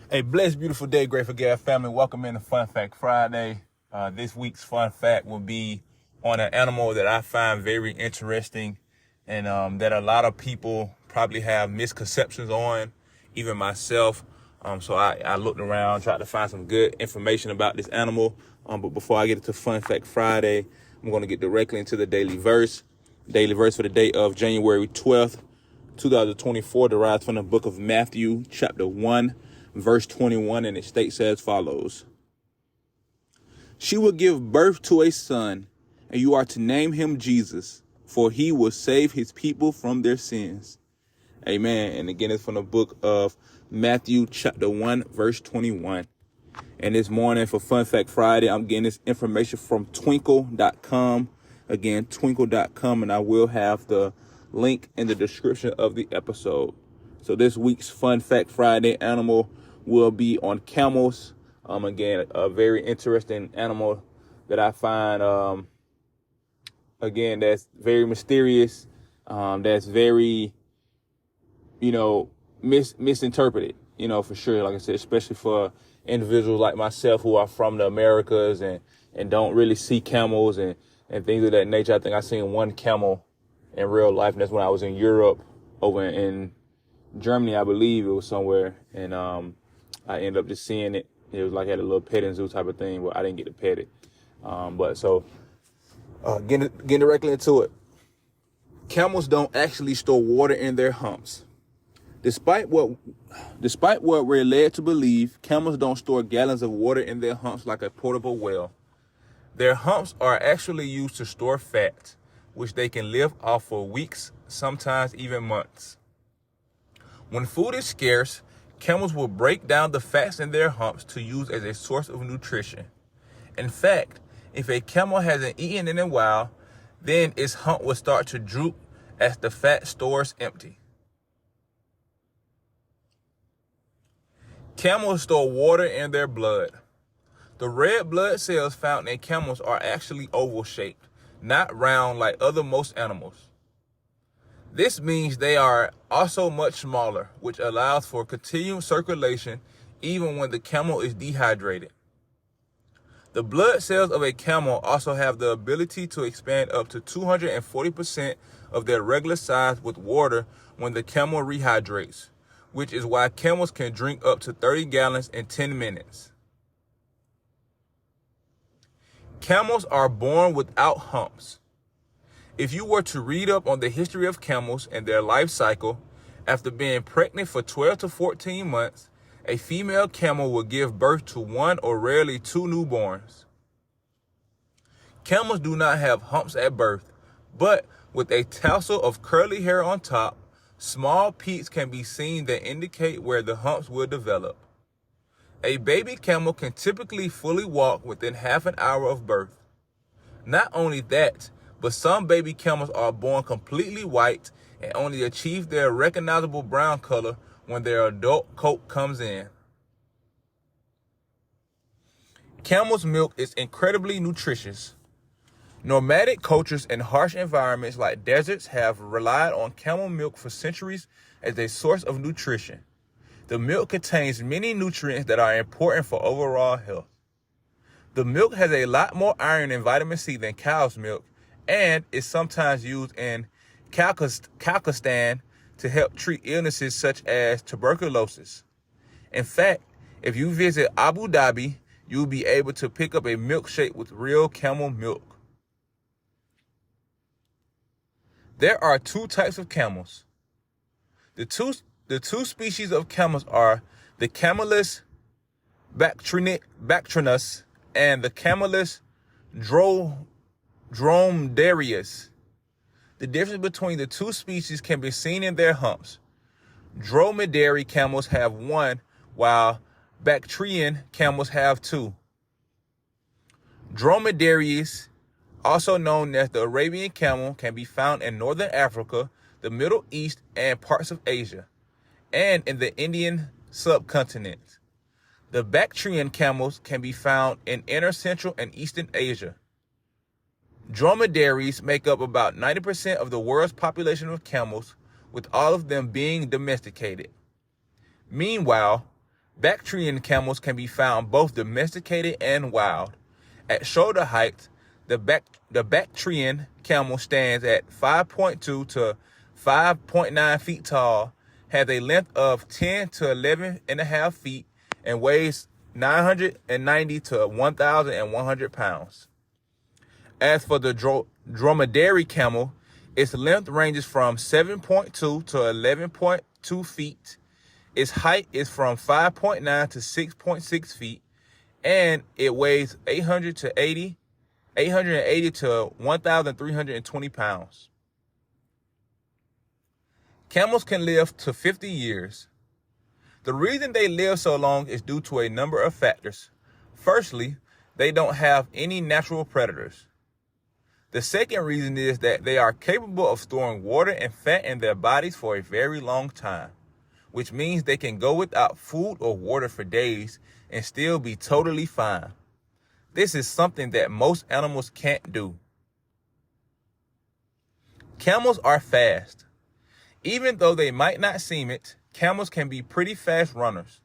A blessed, beautiful day, Grateful Gab family. Welcome into Fun Fact Friday. This week's fun fact will be on an animal that I find very interesting and that a lot of people probably have misconceptions on, even myself. So I looked around, tried to find some good information about this animal. But before I get into Fun Fact Friday, I'm going to get directly into the daily verse. Daily verse for the day of January 12th, 2024, derives from the book of Matthew, chapter 1, verse 21, and it states as follows. She will give birth to a son, and you are to name him Jesus, for he will save his people from their sins. Amen. And again, it's from the book of Matthew, chapter 1, verse 21. And this morning for Fun Fact Friday, I'm getting this information from twinkle.com. Again, twinkle.com, and I will have the link in the description of the episode. So this week's Fun Fact Friday animal will be on camels. Again, a very interesting animal that I find, again, that's very mysterious. That's very, misinterpreted, for sure. Like I said, especially for individuals like myself who are from the Americas and don't really see camels and things of that nature. I think I seen one camel in real life, and that's when I was in Europe, over in Germany, I believe it was somewhere. And, I ended up just seeing it. It was like at a little petting zoo type of thing, but I didn't get to pet it. Getting directly into it. Camels don't actually store water in their humps. Despite what we're led to believe, camels don't store gallons of water in their humps like a portable well. Their humps are actually used to store fat, which they can live off for weeks, sometimes even months. When food is scarce, camels will break down the fats in their humps to use as a source of nutrition. In fact, if a camel hasn't eaten in a while, then its hump will start to droop as the fat stores empty. Camels store water in their blood. The red blood cells found in camels are actually oval-shaped, not round like most animals. This means they are also much smaller, which allows for continued circulation even when the camel is dehydrated. The blood cells of a camel also have the ability to expand up to 240% of their regular size with water when the camel rehydrates, which is why camels can drink up to 30 gallons in 10 minutes. Camels are born without humps. If you were to read up on the history of camels and their life cycle, after being pregnant for 12 to 14 months, a female camel will give birth to one or rarely two newborns. Camels do not have humps at birth, but with a tassel of curly hair on top, small peaks can be seen that indicate where the humps will develop. A baby camel can typically fully walk within half an hour of birth. Not only that, but some baby camels are born completely white and only achieve their recognizable brown color when their adult coat comes in. Camel's milk is incredibly nutritious. Nomadic cultures in harsh environments like deserts have relied on camel milk for centuries as a source of nutrition. The milk contains many nutrients that are important for overall health. The milk has a lot more iron and vitamin C than cow's milk, and is sometimes used in Kazakhstan to help treat illnesses such as tuberculosis. In fact, if you visit Abu Dhabi, you'll be able to pick up a milkshake with real camel milk. There are two types of camels. The two species of camels are the Camelus bactrinus and the Camelus dromedarius. The difference between the two species can be seen in their humps. Dromedary camels have one, while Bactrian camels have two. Dromedaries, also known as the Arabian camel, can be found in northern Africa, the Middle East, and parts of Asia, and in the Indian subcontinent. The Bactrian camels can be found in inner Central and Eastern Asia. Dromedaries make up about 90% of the world's population of camels, with all of them being domesticated. Meanwhile, Bactrian camels can be found both domesticated and wild. At shoulder height, the Bactrian camel stands at 5.2 to 5.9 feet tall, has a length of 10 to 11 and a half feet, and weighs 990 to 1,100 pounds. As for the dromedary camel, its length ranges from 7.2 to 11.2 feet. Its height is from 5.9 to 6.6 feet, and it weighs 880 to 1,320 pounds. Camels can live to 50 years. The reason they live so long is due to a number of factors. Firstly, they don't have any natural predators. The second reason is that they are capable of storing water and fat in their bodies for a very long time, which means they can go without food or water for days and still be totally fine. This is something that most animals can't do. Camels are fast. Even though they might not seem it, camels can be pretty fast runners.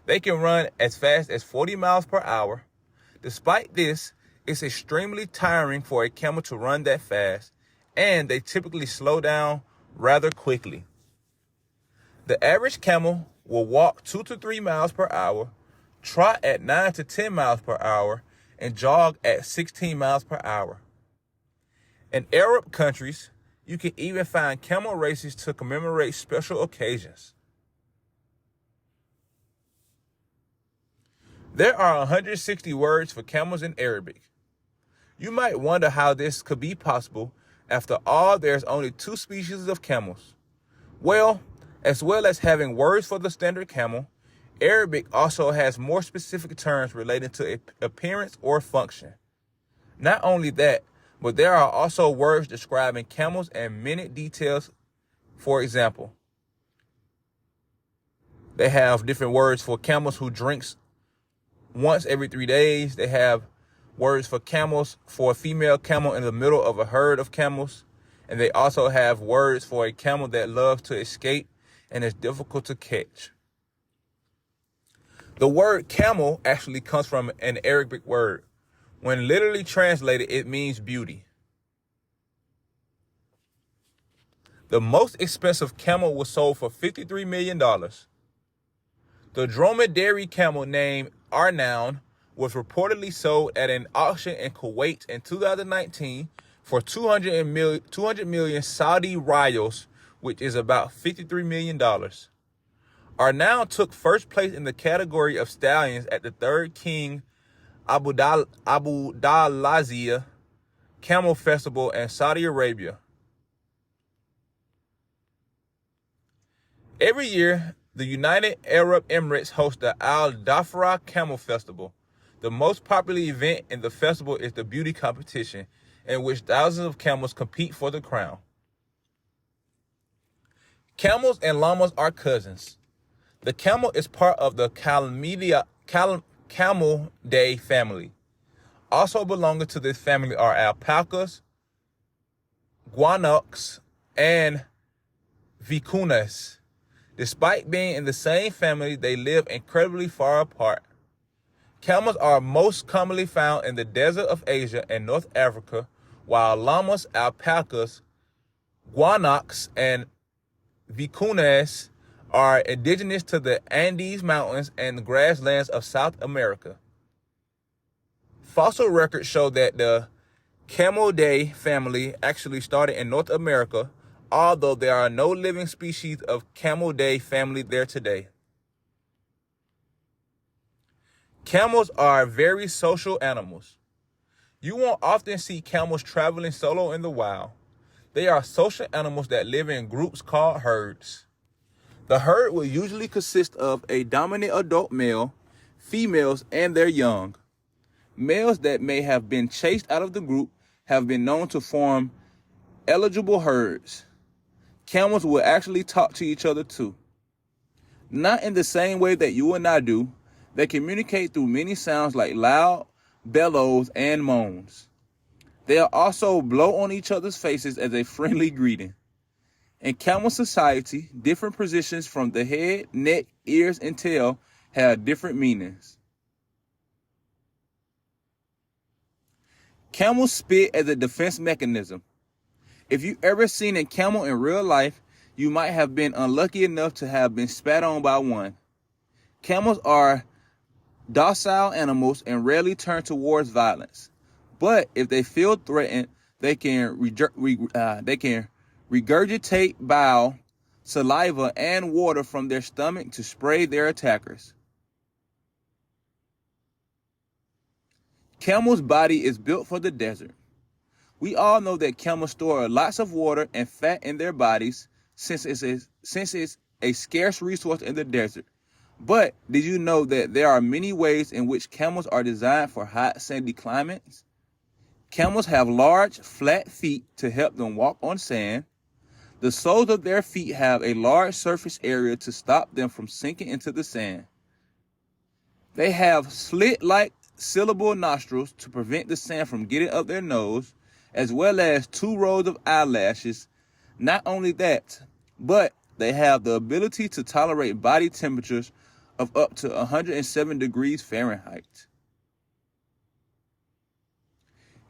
They can run as fast as 40 miles per hour. Despite this, it's extremely tiring for a camel to run that fast, and they typically slow down rather quickly. The average camel will walk 2 to 3 miles per hour, trot at 9 to 10 miles per hour, and jog at 16 miles per hour. In Arab countries, you can even find camel races to commemorate special occasions. There are 160 words for camels in Arabic. You might wonder how this could be possible. After all, there's only 2 species of camels. Well as having words for the standard camel, Arabic also has more specific terms related to appearance or function. Not only that, but there are also words describing camels and minute details. For example, they have different words for camels who drinks once every 3 days. They have words for camels for a female camel in the middle of a herd of camels. And they also have words for a camel that loves to escape and is difficult to catch. The word camel actually comes from an Arabic word. When literally translated, it means beauty. The most expensive camel was sold for $53 million. The dromedary camel named Arnaun was reportedly sold at an auction in Kuwait in 2019 for 200 million Saudi riyals, which is about $53 million. Arnaun took first place in the category of stallions at the third King Abdulaziz Camel Festival in Saudi Arabia. Every year, the United Arab Emirates hosts the Al Dhafra Camel Festival. The most popular event in the festival is the beauty competition, in which thousands of camels compete for the crown. Camels and llamas are cousins. The camel is part of the Camelidae family. Also belonging to this family are alpacas, guanacos, and vicuñas. Despite being in the same family, they live incredibly far apart. Camels are most commonly found in the desert of Asia and North Africa, while llamas, alpacas, guanacos, and vicuñas are indigenous to the Andes Mountains and the grasslands of South America. Fossil records show that the Camelidae family actually started in North America, although there are no living species of Camelidae family there today. Camels are very social animals. You won't often see camels traveling solo in the wild. They are social animals that live in groups called herds. The herd will usually consist of a dominant adult male, females, and their young. Males that may have been chased out of the group have been known to form eligible herds. Camels will actually talk to each other too. Not in the same way that you and I do. They communicate through many sounds like loud bellows and moans. They'll also blow on each other's faces as a friendly greeting. In camel society, different positions from the head, neck, ears, and tail have different meanings. Camels spit as a defense mechanism. If you ever seen a camel in real life, you might have been unlucky enough to have been spat on by one. Camels are docile animals and rarely turn towards violence. But if they feel threatened, they can regurgitate bile, saliva, and water from their stomach to spray their attackers. Camel's body is built for the desert. We all know that camels store lots of water and fat in their bodies since it's a scarce resource in the desert. But did you know that there are many ways in which camels are designed for hot, sandy climates? Camels have large, flat feet to help them walk on sand. The soles of their feet have a large surface area to stop them from sinking into the sand. They have slit-like syllable nostrils to prevent the sand from getting up their nose, as well as 2 rows of eyelashes. Not only that, but they have the ability to tolerate body temperatures of up to 107 degrees Fahrenheit.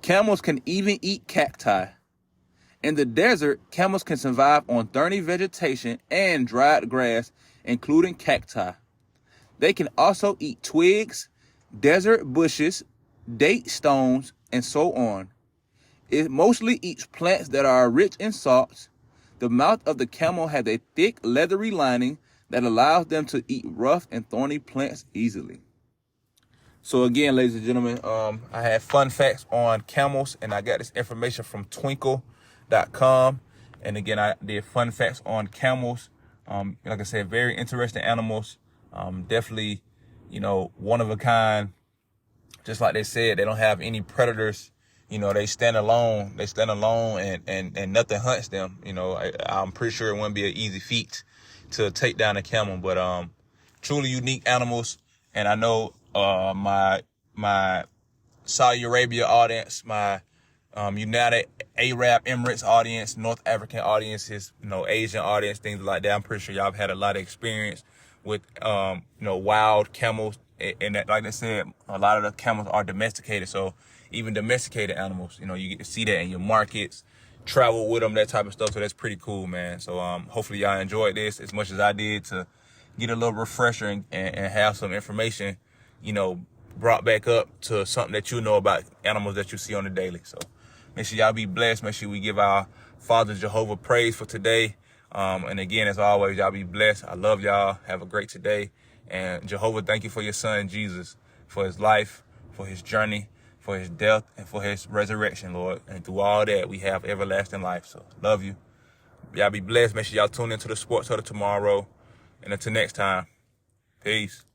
Camels can even eat cacti. In the desert, camels can survive on thorny vegetation and dried grass, including cacti. They can also eat twigs, desert bushes, date stones, and so on. It mostly eats plants that are rich in salts. The mouth of the camel has a thick, leathery lining that allows them to eat rough and thorny plants easily. So again, ladies and gentlemen, I had fun facts on camels, and I got this information from twinkle.com. And again, I did fun facts on camels. Like I said, very interesting animals. Definitely, one of a kind. Just like they said, they don't have any predators. They stand alone. And nothing hunts them. I'm pretty sure it wouldn't be an easy feat to take down a camel, but truly unique animals. And I know my Saudi Arabia audience, my United Arab Emirates audience, North African audiences, Asian audience, things like that. I'm pretty sure y'all have had a lot of experience with wild camels. And that, like I said, a lot of the camels are domesticated. So even domesticated animals, you get to see that in your markets, travel with them, that type of stuff. So that's pretty cool, man. So hopefully y'all enjoyed this as much as I did, to get a little refresher and have some information, brought back up to something that you know about animals that you see on the daily. So make sure y'all be blessed. Make sure we give our Father Jehovah praise for today. And again, as always, y'all be blessed. I love y'all. Have a great today. And Jehovah, thank you for your son, Jesus, for his life, for his journey, for his death, and for his resurrection, Lord. And through all that, we have everlasting life. So love you. Y'all be blessed. Make sure y'all tune into the Sports Huddle tomorrow. And until next time, peace.